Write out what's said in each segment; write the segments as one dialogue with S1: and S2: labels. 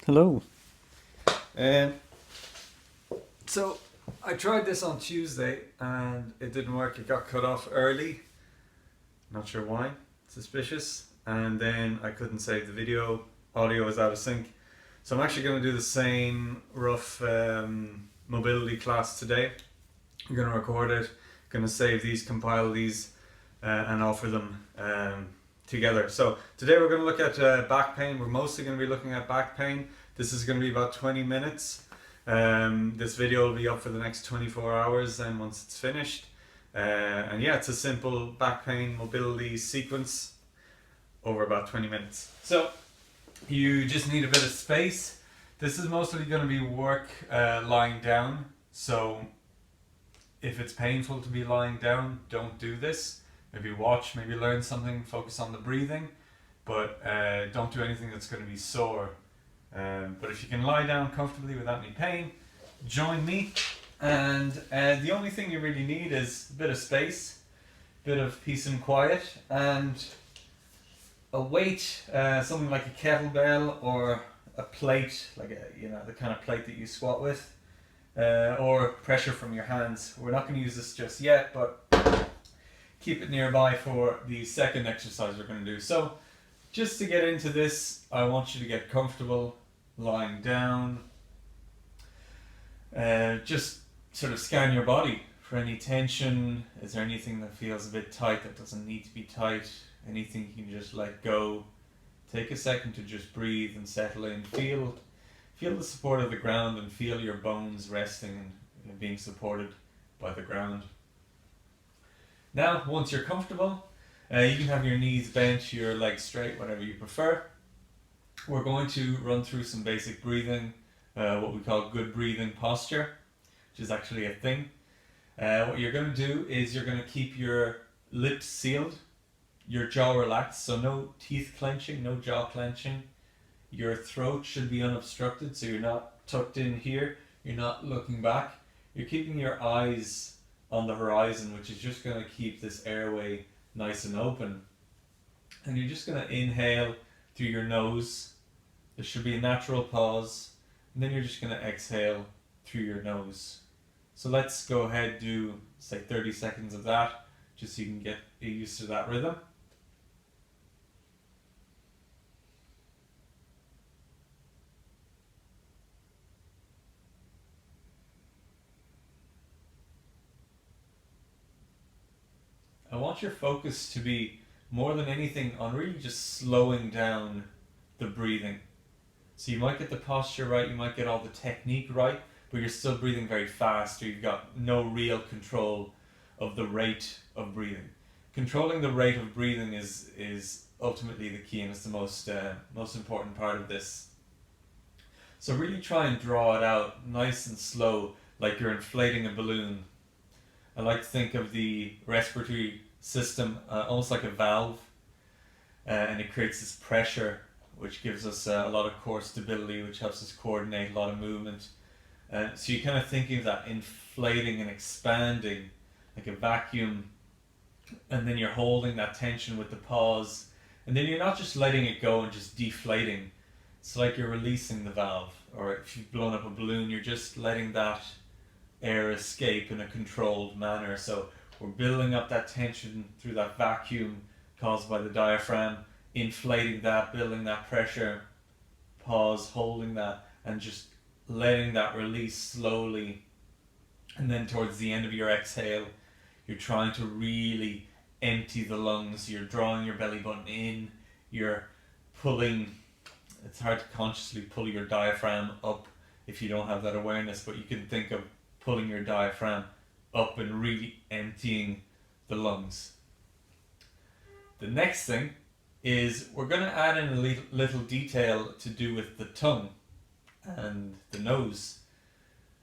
S1: Hello.
S2: Um, so I tried this on Tuesday and it didn't work. It got cut off early. Not sure why. Suspicious. And then I couldn't save the video. Audio was out of sync. So I'm actually going to do the same rough mobility class today. I'm going to record it. Going to save these, compile these, and offer them together. So today we're going to look at back pain. We're mostly going to be looking at back pain. This is going to be about 20 minutes. This video will be up for the next 24 hours and once it's finished. And yeah, it's a simple back pain mobility sequence over about 20 minutes. So you just need a bit of space. This is mostly going to be work lying down. So if it's painful to be lying down, don't do this. Maybe watch, maybe learn something, focus on the breathing, but don't do anything that's going to be sore. But if you can lie down comfortably without any pain, join me. And the only thing you really need is a bit of space, a bit of peace and quiet, and a weight, something like a kettlebell or a plate, like the kind of plate that you squat with, or pressure from your hands. We're not going to use this just yet, but keep it nearby for the second exercise we're going to do. So just to get into this, I want you to get comfortable lying down. Just sort of scan your body for any tension. Is there anything that feels a bit tight that doesn't need to be tight? Anything you can just let go. Take a second to just breathe and settle in. Feel the support of the ground and feel your bones resting and being supported by the ground. Now, once you're comfortable, you can have your knees bent, your legs straight, whatever you prefer. We're going to run through some basic breathing, what we call good breathing posture, which is actually a thing. What you're going to do is you're going to keep your lips sealed, your jaw relaxed, so no teeth clenching, no jaw clenching. Your throat should be unobstructed, so you're not tucked in here, you're not looking back. You're keeping your eyes on the horizon, which is just going to keep this airway nice and open. And you're just going to inhale through your nose. There should be a natural pause. And then you're just going to exhale through your nose. So let's go ahead, do say 30 seconds of that, just so you can get used to that rhythm. I want your focus to be more than anything on really just slowing down the breathing. So you might get the posture right, you might get all the technique right, but you're still breathing very fast, or you've got no real control of the rate of breathing. Controlling the rate of breathing is ultimately the key, and it's the most important part of this. So really try and draw it out nice and slow, like you're inflating a balloon. I like to think of the respiratory system almost like a valve, and it creates this pressure which gives us a lot of core stability, which helps us coordinate a lot of movement. So you're kind of thinking of that inflating and expanding like a vacuum, and then you're holding that tension with the pause, and then you're not just letting it go and just deflating. It's like you're releasing the valve, or if you've blown up a balloon, you're just letting that air escape in a controlled manner. So we're building up that tension through that vacuum caused by the diaphragm, inflating that, building that pressure, pause, holding that, and just letting that release slowly. And then towards the end of your exhale, you're trying to really empty the lungs. You're drawing your belly button in, you're pulling. It's hard to consciously pull your diaphragm up if you don't have that awareness, but you can think of pulling your diaphragm up and really emptying the lungs. The next thing is we're going to add in a little detail to do with the tongue and the nose.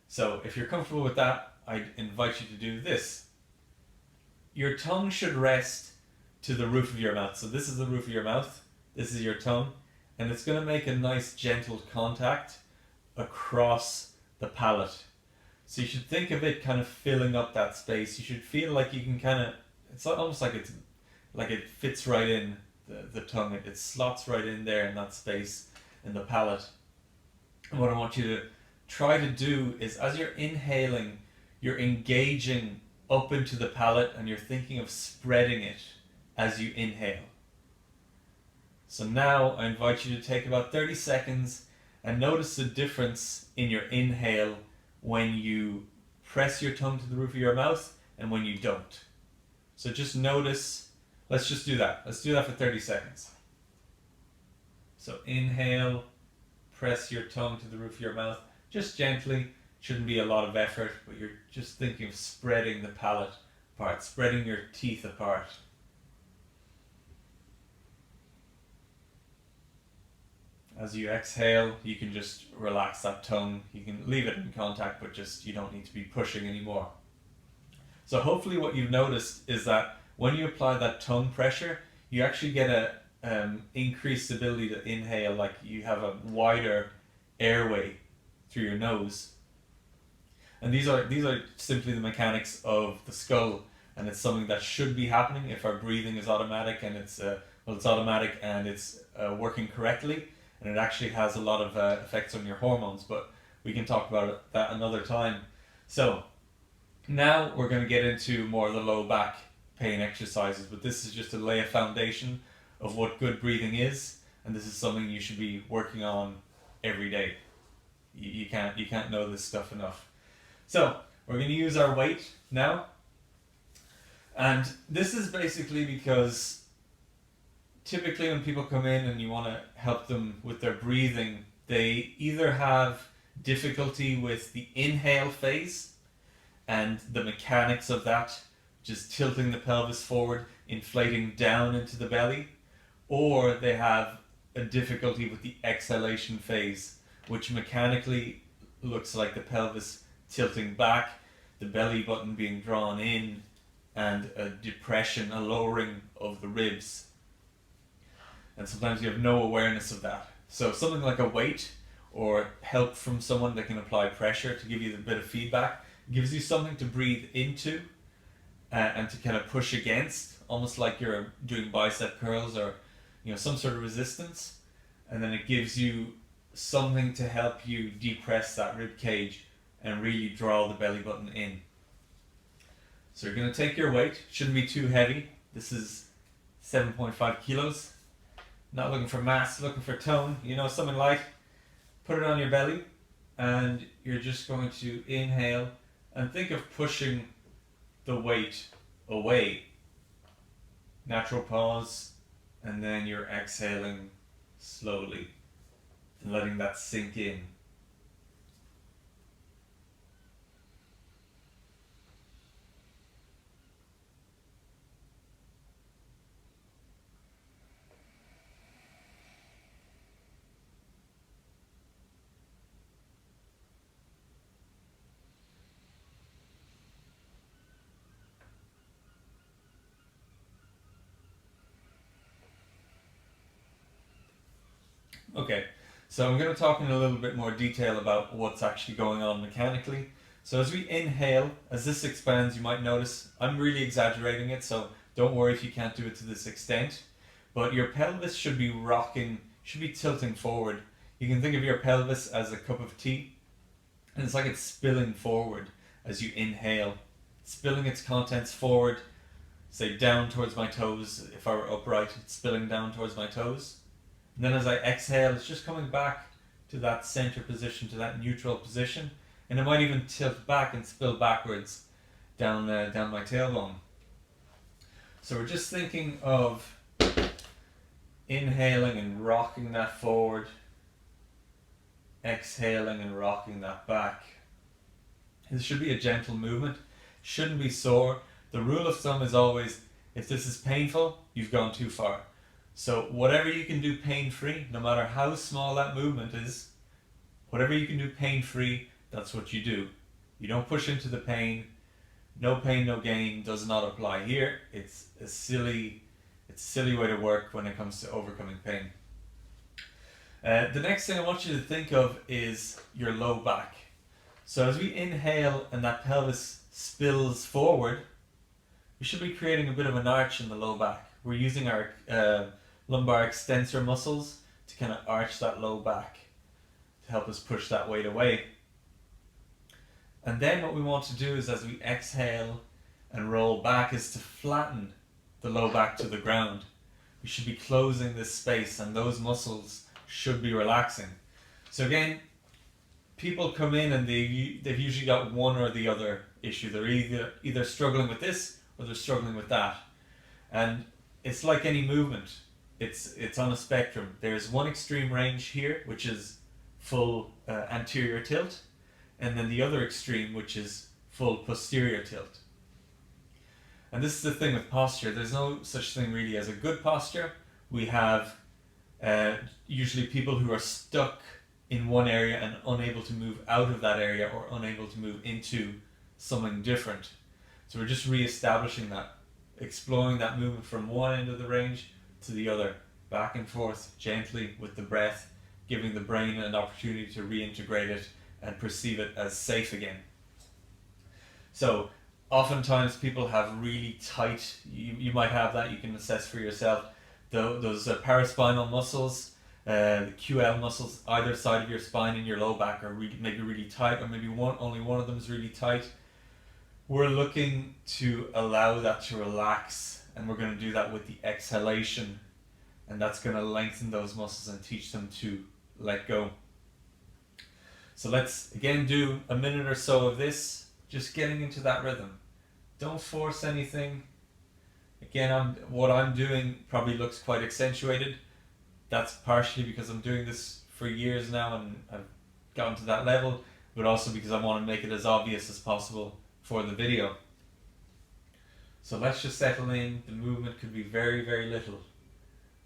S2: So if you're comfortable with that, I invite you to do this. Your tongue should rest to the roof of your mouth. So this is the roof of your mouth, this is your tongue, and it's going to make a nice gentle contact across the palate. So you should think of it kind of filling up that space. You should feel like you can kind of, it's almost like it fits right in the tongue. It slots right in there in that space in the palate. And what I want you to try to do is, as you're inhaling, you're engaging up into the palate and you're thinking of spreading it as you inhale. So now I invite you to take about 30 seconds and notice the difference in your inhale when you press your tongue to the roof of your mouth and when you don't. So just notice, let's just do that. Let's do that for 30 seconds. So inhale, press your tongue to the roof of your mouth, just gently. Shouldn't be a lot of effort, but you're just thinking of spreading the palate apart, spreading your teeth apart. As you exhale, you can just relax that tongue. You can leave it in contact, but just you don't need to be pushing anymore. So hopefully what you've noticed is that when you apply that tongue pressure, you actually get a increased ability to inhale, like you have a wider airway through your nose. And these are simply the mechanics of the skull, and it's something that should be happening if our breathing is automatic and it's automatic and it's working correctly, and it actually has a lot of effects on your hormones, but we can talk about that another time. So now we're going to get into more of the low back pain exercises, but this is just to lay a foundation of what good breathing is, and this is something you should be working on every day. You can't know this stuff enough. So we're going to use our weight now, and this is basically because typically when people come in and you want to help them with their breathing, they either have difficulty with the inhale phase and the mechanics of that, just tilting the pelvis forward, inflating down into the belly, or they have a difficulty with the exhalation phase, which mechanically looks like the pelvis tilting back, the belly button being drawn in, and a depression, a lowering of the ribs. And sometimes you have no awareness of that. So something like a weight or help from someone that can apply pressure to give you a bit of feedback gives you something to breathe into and to kind of push against, almost like you're doing bicep curls or some sort of resistance, and then it gives you something to help you depress that rib cage and really draw the belly button in. So you're going to take your weight, shouldn't be too heavy. This is 7.5 kilos. Not looking for mass, looking for tone, something light. Put it on your belly, and you're just going to inhale and think of pushing the weight away. Natural pause, and then you're exhaling slowly and letting that sink in. Okay, so I'm going to talk in a little bit more detail about what's actually going on mechanically. So as we inhale, as this expands, you might notice I'm really exaggerating it, so don't worry if you can't do it to this extent. But your pelvis should be rocking, should be tilting forward. You can think of your pelvis as a cup of tea, and it's like it's spilling forward as you inhale, spilling its contents forward, say down towards my toes. If I were upright, it's spilling down towards my toes. And then as I exhale, it's just coming back to that center position, to that neutral position. And it might even tilt back and spill backwards down my tailbone. So we're just thinking of inhaling and rocking that forward, exhaling and rocking that back. This should be a gentle movement, shouldn't be sore. The rule of thumb is always, if this is painful, you've gone too far. So whatever you can do pain-free, no matter how small that movement is, whatever you can do pain-free, that's what you do. You don't push into the pain. No pain, no gain does not apply here. It's a silly way to work when it comes to overcoming pain. The next thing I want you to think of is your low back. So as we inhale and that pelvis spills forward, we should be creating a bit of an arch in the low back. We're using our lumbar extensor muscles to kind of arch that low back, help us push that weight away. And then what we want to do is, as we exhale and roll back, is to flatten the low back to the ground. We should be closing this space, and those muscles should be relaxing. So again, people come in and they've usually got one or the other issue. They're either struggling with this or they're struggling with that. And it's like any movement. It's on a spectrum. There's one extreme range here, which is full anterior tilt, and then the other extreme, which is full posterior tilt. And this is the thing with posture. There's no such thing really as a good posture. We have usually people who are stuck in one area and unable to move out of that area, or unable to move into something different. So we're just re-establishing that, exploring that movement from one end of the range to the other, back and forth gently with the breath, giving the brain an opportunity to reintegrate it and perceive it as safe again. So oftentimes people have really tight, you might have that, you can assess for yourself, those paraspinal muscles, the QL muscles either side of your spine in your low back are maybe really tight, or maybe only one of them is really tight. We're looking to allow that to relax, and we're going to do that with the exhalation, and that's going to lengthen those muscles and teach them to let go. So let's again do a minute or so of this, just getting into that rhythm. Don't force anything. Again, what I'm doing probably looks quite accentuated. That's partially because I'm doing this for years now and I've gotten to that level, but also because I want to make it as obvious as possible for the video. So let's just settle in. The movement could be very, very little,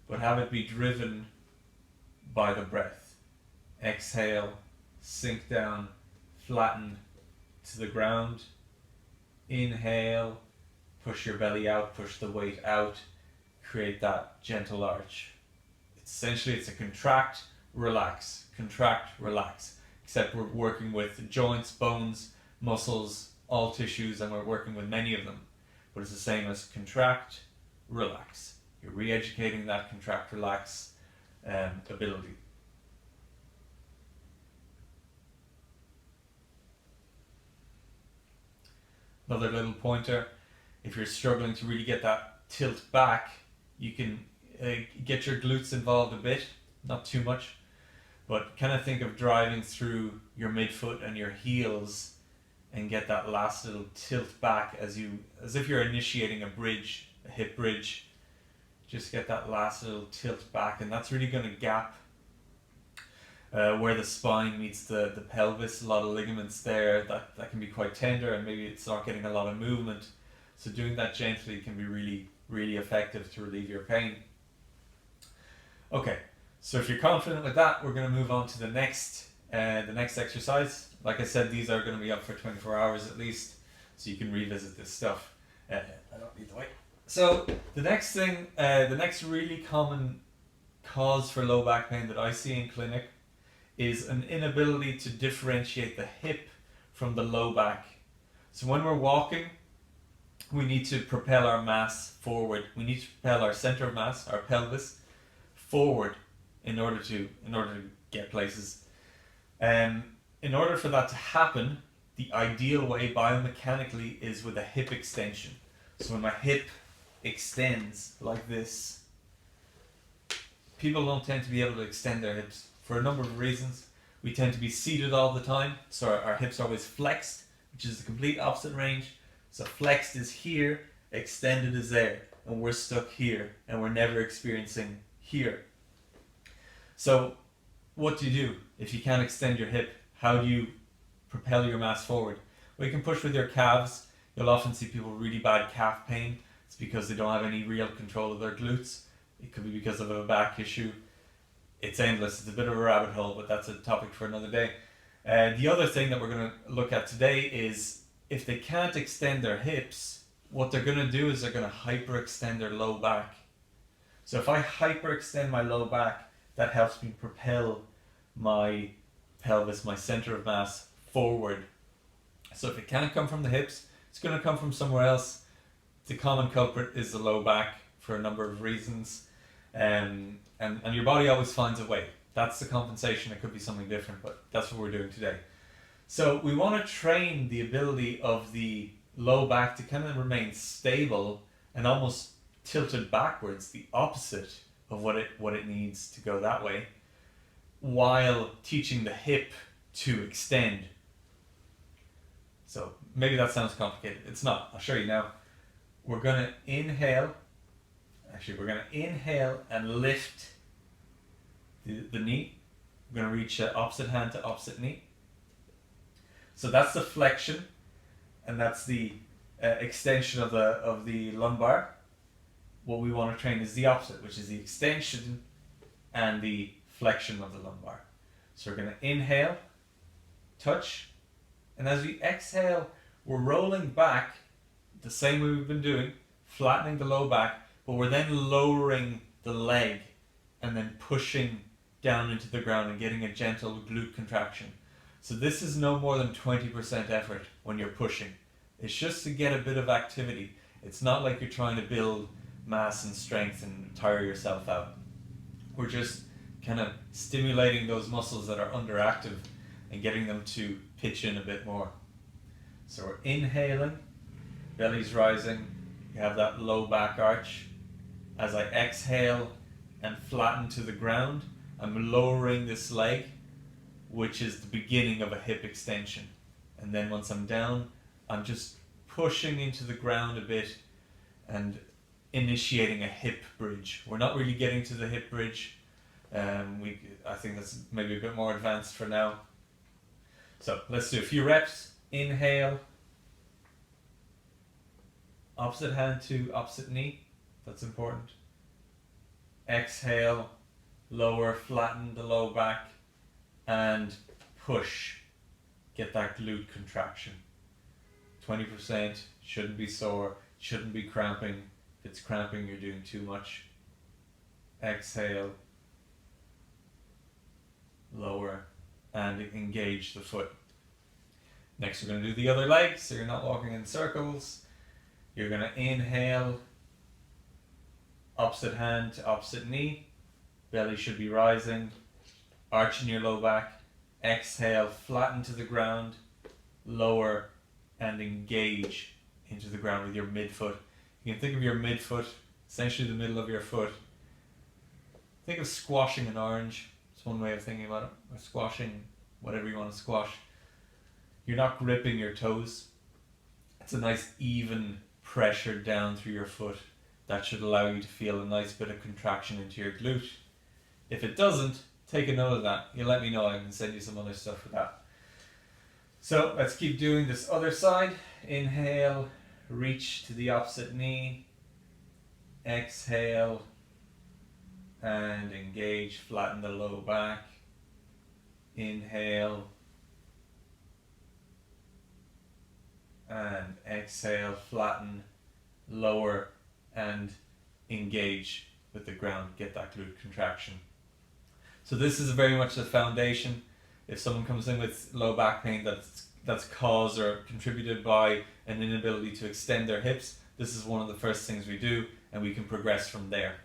S2: but have it be driven by the breath. Exhale, sink down, flatten to the ground. Inhale, push your belly out, push the weight out, create that gentle arch. Essentially, it's a contract, relax, except we're working with joints, bones, muscles, all tissues, and we're working with many of them. But it's the same as contract, relax. You're re-educating that contract, relax ability. Another little pointer, if you're struggling to really get that tilt back, you can get your glutes involved a bit, not too much, but kind of think of driving through your midfoot and your heels and get that last little tilt back as if you're initiating a bridge, a hip bridge. Just get that last little tilt back, and that's really going to gap where the spine meets the pelvis. A lot of ligaments there that can be quite tender, and maybe it's not getting a lot of movement. So doing that gently can be really, really effective to relieve your pain. Okay, so if you're confident with that, we're going to move on to the next exercise. Like I said, these are going to be up for 24 hours at least, so you can revisit this stuff. I don't need the weight. So the next thing, the next really common cause for low back pain that I see in clinic is an inability to differentiate the hip from the low back. So when we're walking, we need to propel our mass forward. We need to propel our center of mass, our pelvis, forward in order to get places. In order for that to happen, the ideal way biomechanically is with a hip extension. So when my hip extends like this, people don't tend to be able to extend their hips for a number of reasons. We tend to be seated all the time, so our hips are always flexed, which is the complete opposite range. So flexed is here, extended is there, and we're stuck here, and we're never experiencing here. So what do you do if you can't extend your hip? How do you propel your mass forward? Well, you can push with your calves. You'll often see people with really bad calf pain. It's because they don't have any real control of their glutes. It could be because of a back issue. It's endless. It's a bit of a rabbit hole, but that's a topic for another day. The other thing that we're going to look at today is if they can't extend their hips, what they're going to do is they're going to hyperextend their low back. So if I hyperextend my low back, that helps me propel my pelvis, my center of mass, forward. So if it can't come from the hips, it's going to come from somewhere else. The common culprit is the low back for a number of reasons. And your body always finds a way. That's the compensation. It could be something different, but that's what we're doing today. So we want to train the ability of the low back to kind of remain stable and almost tilted backwards, the opposite of what it needs to go that way, while teaching the hip to extend. So maybe that sounds complicated. It's not. I'll show you now. We're going to inhale. Actually, we're going to inhale and lift the knee. We're going to reach opposite hand to opposite knee. So that's the flexion, and that's the extension of the lumbar. What we want to train is the opposite, which is the extension and the flexion of the lumbar. So we're going to inhale, touch, and as we exhale, we're rolling back the same way we've been doing, flattening the low back, but we're then lowering the leg and then pushing down into the ground and getting a gentle glute contraction. So this is no more than 20% effort when you're pushing. It's just to get a bit of activity. It's not like you're trying to build mass and strength and tire yourself out. We're just kind of stimulating those muscles that are underactive and getting them to pitch in a bit more. So we're inhaling, belly's rising, you have that low back arch. As I exhale and flatten to the ground, I'm lowering this leg, which is the beginning of a hip extension. And then once I'm down, I'm just pushing into the ground a bit and initiating a hip bridge. We're not really getting to the hip bridge. I think that's maybe a bit more advanced for now. So let's do a few reps. Inhale, opposite hand to opposite knee. That's important. Exhale, lower, flatten the low back, and push. Get that glute contraction. 20%, shouldn't be sore, shouldn't be cramping. If it's cramping, you're doing too much. Exhale, lower, and engage the foot. Next, we're going to do the other leg, so you're not walking in circles. You're going to inhale, opposite hand to opposite knee. Belly should be rising, arching your low back. Exhale, flatten to the ground, lower, and engage into the ground with your midfoot. You can think of your midfoot, essentially the middle of your foot. Think of squashing an orange. It's one way of thinking about it. Or squashing whatever you want to squash. You're not gripping your toes. It's a nice even pressure down through your foot. That should allow you to feel a nice bit of contraction into your glute. If it doesn't, take a note of that. You let me know, I can send you some other stuff for that. So let's keep doing this other side. Inhale, reach to the opposite knee. Exhale, and engage, flatten the low back. Inhale, and exhale, flatten, lower, and engage with the ground. Get that glute contraction. So this is very much the foundation. If someone comes in with low back pain that's caused or contributed by an inability to extend their hips, this is one of the first things we do, and we can progress from there.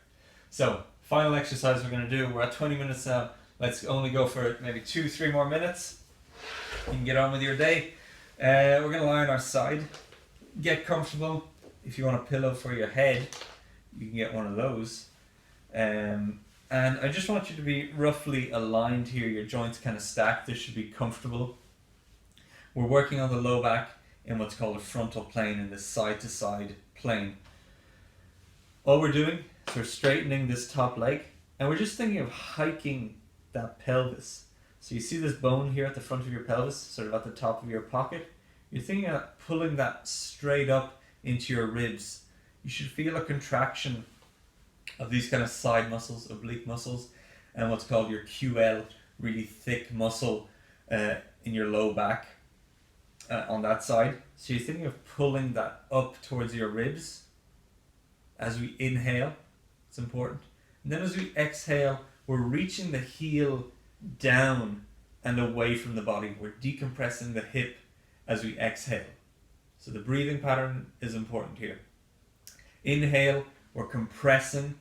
S2: So final exercise we're going to do, we're at 20 minutes now. Let's only go for maybe 2-3 more minutes. You can get on with your day. We're going to lie on our side. Get comfortable. If you want a pillow for your head, you can get one of those. And I just want you to be roughly aligned here. Your joints kind of stacked. This should be comfortable. We're working on the low back in what's called a frontal plane, in this side-to-side plane. All we're doing is we're straightening this top leg, and we're just thinking of hiking that pelvis. So you see this bone here at the front of your pelvis, sort of at the top of your pocket? You're thinking of pulling that straight up into your ribs. You should feel a contraction of these kind of side muscles, oblique muscles, and what's called your QL, really thick muscle in your low back on that side. So you're thinking of pulling that up towards your ribs as we inhale. It's important. And then as we exhale, we're reaching the heel down and away from the body. We're decompressing the hip as we exhale. So the breathing pattern is important here. Inhale, we're compressing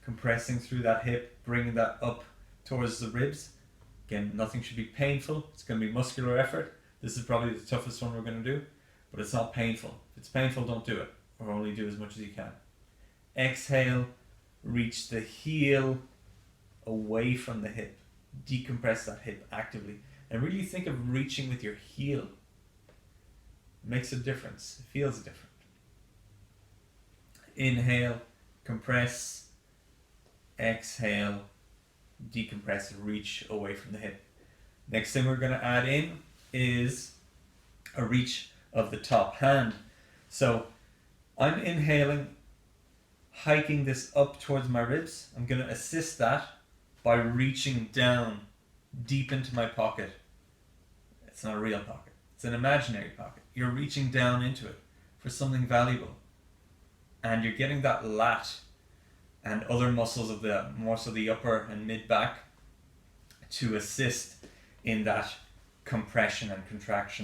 S2: through that hip, bringing that up towards the ribs. Again, nothing should be painful. It's going to be muscular effort. This is probably the toughest one we're going to do, but it's not painful. If it's painful, don't do it, or only do as much as you can. Exhale, reach the heel away from the hip. Decompress that hip actively. And really think of reaching with your heel. It makes a difference. It feels different. Inhale, compress. Exhale, decompress, reach away from the hip. Next thing we're going to add in is a reach of the top hand. So I'm inhaling, hiking this up towards my ribs. I'm going to assist that by reaching down deep into my pocket. It's not a real pocket. It's an imaginary pocket. You're reaching down into it for something valuable. And you're getting that lat and other muscles of the, more so the upper and mid back, to assist in that compression and contraction